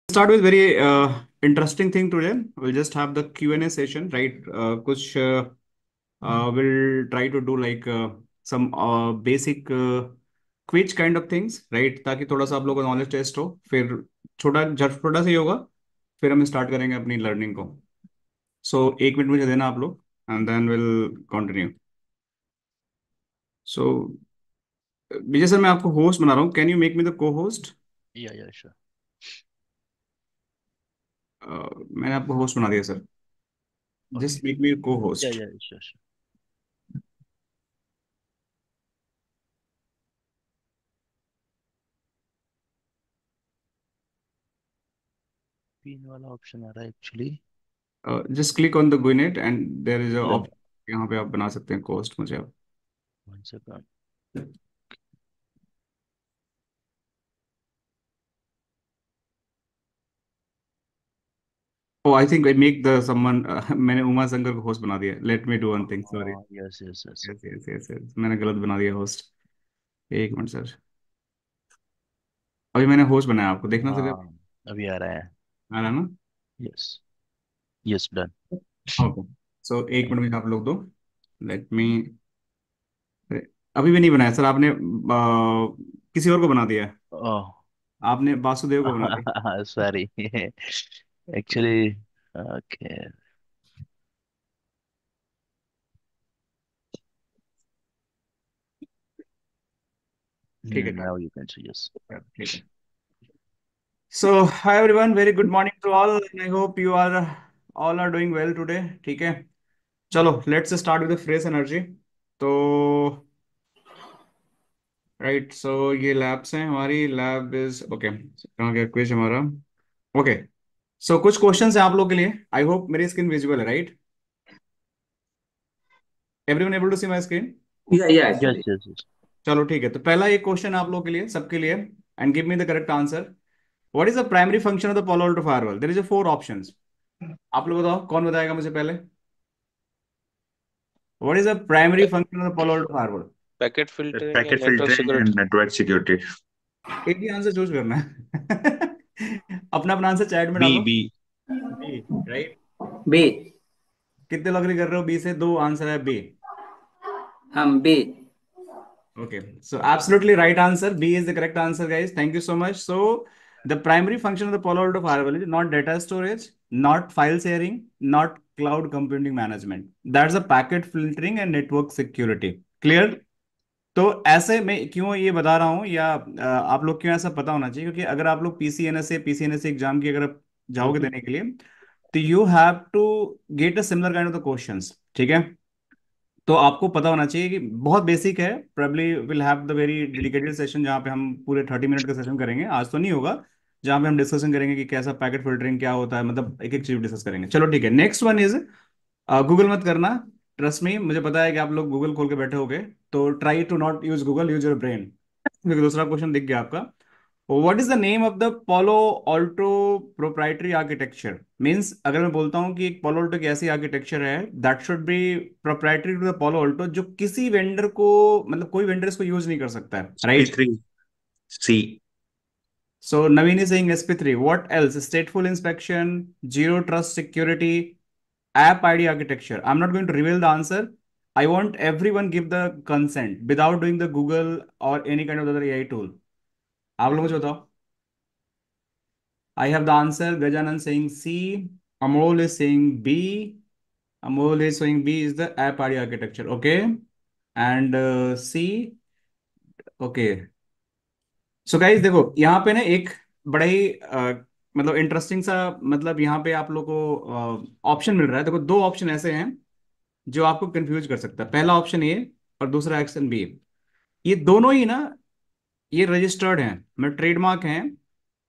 Start with very interesting thing today. We'll just have the Q&A session, right? कुछ we'll try to do like some basic quiz kind of things, right? ताकि थोड़ा सा आप लोगों का knowledge test हो। फिर छोटा सा ही होगा। फिर हम स्टार्ट करेंगे अपनी लर्निंग को। सो 1 मिनट मुझे देना आप लोग and then will continue. So Vijay sir, मैं आपको होस्ट बना रहा हूँ। Can you make me the co host? Yeah, sure. मैंने आपको होस्ट बना दिया sir. Okay. Just make me co Yeah, host. yeah, sure. Pin वाला ऑप्शन आ रहा है actually. Just click on the गुइनेट and there is a Yeah, option. यहाँ पे आप बना सकते हैं कोस्ट मुझे आप। 1 second. Oh I think I make the someone मैंने उमा शंकर को होस्ट बना दिया। Let me do one thing, sorry. Yes. Yes yes yes yes, मैंने गलत बना दिया होस्ट। 1 minute sir. अभी मैंने होस्ट बनाया, आपको देखना सर। हाँ, अभी आ रहा है। आ रहा है ना? Yes, yes done. ओके। सो 1 मिनट में आप लोग दो। Let me. अभी भी नहीं बनाया सर आपने। किसी और को बना दिया है। ओह, आपने वासुदेव को बना दिया। सॉरी। Actually, okay. ठीक है now you can see yes. ठीक है। So, hi everyone, very good morning to all, and I hope you are all are doing well today. ठीक है। चलो, let's start with the fresh energy। तो right, सो ये labs हैं हमारी। Lab is okay. कहाँ गया क्विज हमारा? ओके। सो कुछ क्वेश्चंस हैं आप लोग के लिए। आई होप मेरी स्क्रीन विजुअल है, right? Everyone able to see my screen? Yeah, yes actually. Yes yes. चलो ठीक है। तो पहला एक क्वेश्चन आप लोग के लिए, सबके लिए, and give me the correct answer. What is the primary function of the Palo Alto firewall? There is a 4 options. आप लोग बताओ, कौन बताएगा मुझे पहले? What is the primary function of the Palo Alto firewall? Packet filtering या Packet network filtering security. and network security. एक ही answer choose करना है। अपना अपना आंसर चैट में B, डालो। B. B, right? B. कितने लोग agree कर रहे हो? बी से दो आंसर है, B. B. Okay, so absolutely right answer. B is the correct answer, guys. Thank you so much. So, the primary function of the Palo Alto firewall is not data storage, not file sharing, not cloud computing management. That's the packet filtering and network security. Clear? तो ऐसे मैं क्यों ये बता रहा हूँ, या आप लोग क्यों ऐसा पता होना चाहिए, क्योंकि अगर आप लोग पीसीएनएस एग्जाम की अगर आप जाओगे देने के लिए, तो you have to get a similar kind of the questions. ठीक है। तो आपको पता होना चाहिए कि बहुत बेसिक है। Probably will have the very dedicated session जहाँ पे हम पूरे 30 मिनट का सेशन करेंगे। आज तो नहीं होगा। जहाँ पे हम डिस्कशन करेंगे कि कैसा पैकेट फिल्टरिंग क्या होता है, मतलब एक एक चीज डिस्कस करेंगे। चलो ठीक है। नेक्स्ट वन इज, गूगल मत करना। ट्रस्ट मी, मुझे पता है कि आप लोग गूगल खोल के बैठे होगे। तो try to not use Google, use your brain. क्योंकि दूसरा क्वेश्चन दिख गया आपका। What is the name of the Palo Alto proprietary architecture? Means अगर मैं बोलता हूँ कि एक पोलो ऑल्टो की ऐसी आर्किटेक्चर है that should be proprietary to the Palo Alto, जो किसी वेंडर को, मतलब कोई वेंडर इसको यूज नहीं कर सकता है, right? P3. C. So Naveen is saying SP3। What else? स्टेटफुल inspection, zero trust security, app ID architecture. I'm not going to reveal the answer. I want everyone give the consent without doing the Google or any kind of other AI tool. आप लोग मुझे बताओ। I have the answer. Gajanan saying C. Amol is saying B. Amol is saying B is the app ID architecture. Okay. And C. Okay. So guys देखो, यहाँ पे ना एक बड़ा ही मतलब इंटरेस्टिंग सा, मतलब यहाँ पे आप लोग को ऑप्शन मिल रहा है। देखो, दो ऑप्शन ऐसे हैं जो आपको कंफ्यूज कर सकता है। पहला ऑप्शन ए और दूसरा ऑप्शन बी। ये दोनों ही ना, ये रजिस्टर्ड हैं, मतलब ट्रेडमार्क हैं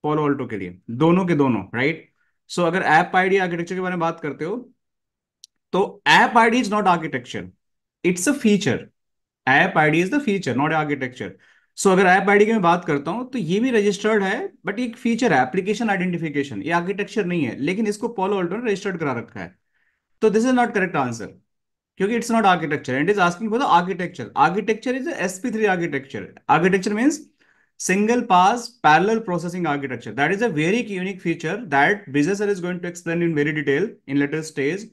पोलो ऑल्टो के लिए, दोनों के दोनों, राइट? सो अगर ऐप आईडी आर्किटेक्चर के बारे में बात करते हो, तो app ID is not architecture, it's a feature. App ID is the feature, not architecture. So अगर ऐप आईडी की मैं बात करता हूं, तो ये भी रजिस्टर्ड है, बट एक फीचर है, एप्लीकेशन आइडेंटिफिकेशन। ये आर्किटेक्चर नहीं है, लेकिन इसको पोलो ऑल्टो ने रजिस्टर्ड करा रखा है। तो this is not correct answer, क्योंकि it's not architecture and is asking for the architecture. Architecture is SP3 architecture. Architecture means single pass parallel processing architecture. That is a very unique feature that Vijay sir is going to explain in very detail in later stage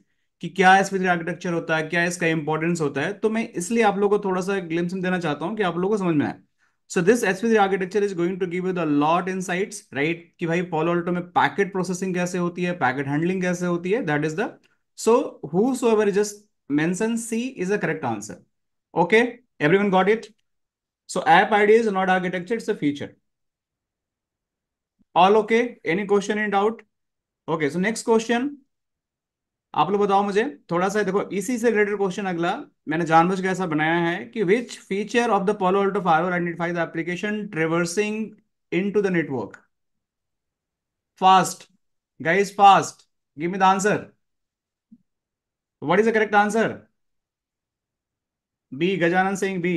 कि क्या SP3 architecture होता है, क्या इसका importance होता है। तो मैं इसलिए आप लोगों को थोड़ा सा ग्लिम्स देना चाहता हूँ कि आप लोगों को समझ में आए। So this SP3 architecture is going to give you the lot insights, right, कि भाई पॉलो अल्टो में पैकेट प्रोसेसिंग कैसे होती है, पैकेट हैंडलिंग कैसे होती है, that is the, so whosoever just mention C is a correct answer. Okay, everyone got it? So app ID is not architecture, it's a feature. All okay? Any question in doubt? Okay, so next question. आप लोग बताओ मुझे थोड़ा सा, देखो इसी से related question अगला मैंने जानबूझ के ऐसा बनाया है कि which feature of the Palo Alto firewall identifies the application traversing into the network? Fast, guys, fast. Give me the answer. What is the correct answer? B. Gajanan saying B.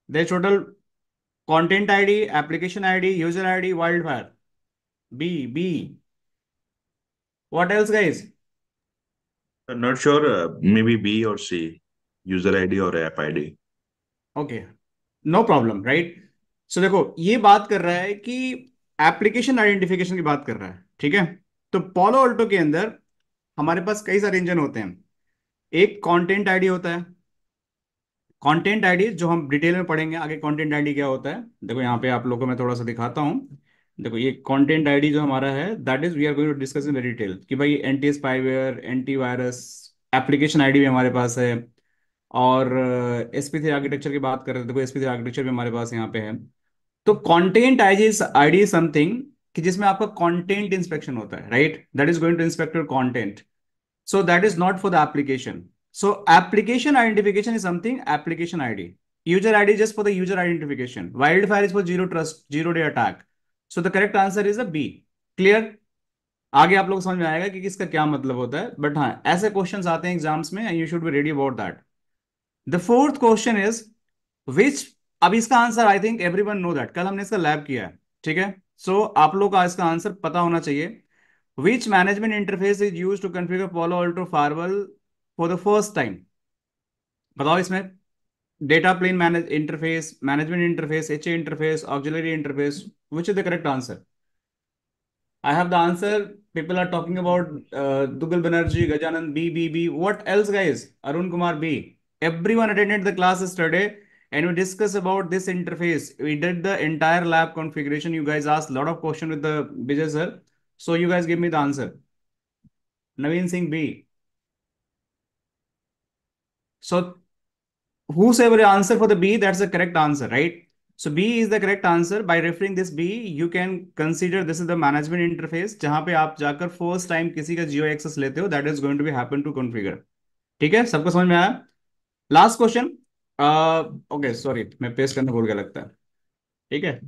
There's total content ID, application ID, user ID, wildfire. B, B. What else, guys? I'm not sure. Maybe B or C. User ID or app ID. Okay, no problem, right. So देखो ये बात कर रहा है कि application identification की बात कर रहा है, ठीक है। तो पोलो ऑल्टो के अंदर हमारे पास कई सारे इंजन होते हैं। एक कंटेंट आईडी होता है, कंटेंट आईडी जो हम डिटेल में पढ़ेंगे आगे, कंटेंट आईडी क्या होता है। देखो यहाँ पे आप लोगों को मैं थोड़ा सा दिखाता हूँ। देखो ये कंटेंट आईडी जो हमारा है, that is we are going to discuss in very detail कि भाई anti spyware, antivirus, application ID भी हमारे पास है। और SP3 आर्किटेक्चर की बात कर रहे थे, देखो SP3 आर्किटेक्चर भी हमारे पास यहाँ पे है। तो कंटेंट आईडी समथिंग कि जिसमें आपका कंटेंट इंस्पेक्शन होता है, right, that is going to inspect your content. So that is not for the application. So application identification is something, application ID. User ID just for the user identification. Wildfire is for zero trust, zero day attack. So the correct answer is a B. Clear? आगे आप लोग समझ में आएगा कि किसका क्या मतलब होता है, बट हाँ ऐसे क्वेश्चंस आते हैं एग्जाम्स में, and you should be ready about that. The fourth question is which, अब इसका answer I think everyone know that, कल हमने इसका लैब किया है, ठीक है। सो आप लोग का इसका आंसर पता होना चाहिए। Which management interface is used to configure Palo Alto firewall for the first time? बताओ इसमें, data plane manage interface, management interface, HA interface, auxiliary interface, which is the correct answer? I have the answer. People are talking about Dugal Banerjee, Gajanan B, B, B. What else, guys? Arun Kumar B. Everyone attended the class yesterday, and we discussed about this interface. We did the entire lab configuration. You guys asked a lot of questions with the Vijay sir. So you guys give me the answer. Naveen Singh B. So whosoever answer for the B, that's the correct answer, right? So B is the correct answer. By referring this B, you can consider this is the management interface जहां पे आप जाकर first time किसी का जियो access लेते हो, that is going to be happen to configure. ठीक है, सबको समझ में आया? Last question. ओके सॉरी, मैं पेस्ट करना भूल गया लगता है। ठीक है,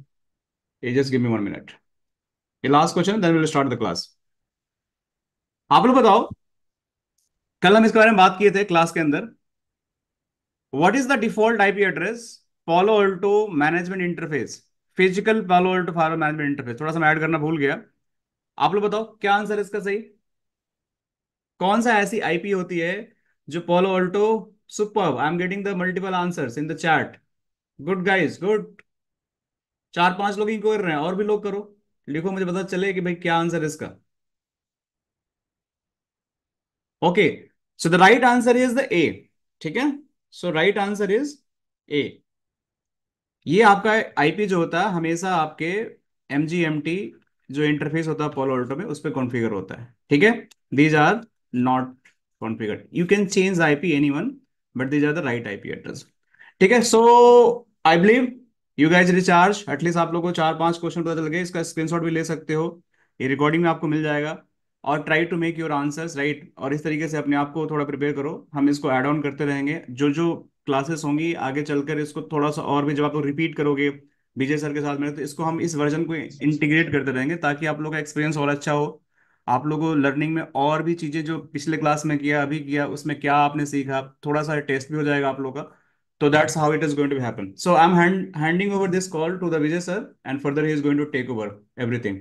ये जस्ट गिव मी 1 मिनट। ये last question, then will start the class. आप लोग बताओ, कल हम इसके बारे में बात किए थे क्लास के अंदर। What is the default IP address Palo Alto management interface? Physical Palo Alto firewall management interface, थोड़ा सा मैं ऐड करना भूल गया। आप लोग बताओ क्या आंसर है इसका सही। कौन सा ऐसी आईपी होती है जो Palo Alto, superb, I am getting the multiple answers in the chat. Good guys, good. 4-5 लोग ही कर रहे हैं, और भी लोग करो, लिखो, मुझे पता चले कि भाई क्या आंसर है इसका। Okay, so the right answer is the ए। ठीक है, सो राइट आंसर इज ए। ये आपका आईपी जो होता है हमेशा आपके MGMT जो इंटरफेस होता है Palo Alto में उस पर कॉन्फ़िगर होता है। ठीक है, these are not configured, you can change IP anyone, but these are the right IP address. ठीक है, so I believe you guys recharge, at least आप लोगों को 4-5 क्वेश्चन पता चल गए। इसका स्क्रीनशॉट भी ले सकते हो, ये रिकॉर्डिंग में आपको मिल जाएगा। और try to make your answers right, और इस तरीके से अपने आप को थोड़ा प्रिपेयर करो। हम इसको ऐड ऑन करते रहेंगे, जो जो क्लासेस होंगी आगे चलकर इसको थोड़ा सा और भी, जब आप लोग रिपीट करोगे विजय सर के साथ में, तो इसको हम इस वर्जन को इंटीग्रेट करते रहेंगे ताकि आप लोग का एक्सपीरियंस और अच्छा हो। आप लोगों को लर्निंग में और भी चीजें जो पिछले क्लास में किया, अभी किया, उसमें क्या आपने सीखा, थोड़ा सा टेस्ट भी हो जाएगा आप लोग का। तो that's how it is going to be happen. So I'm handing over this call to the Vijay sir, and further he is going to take over everything.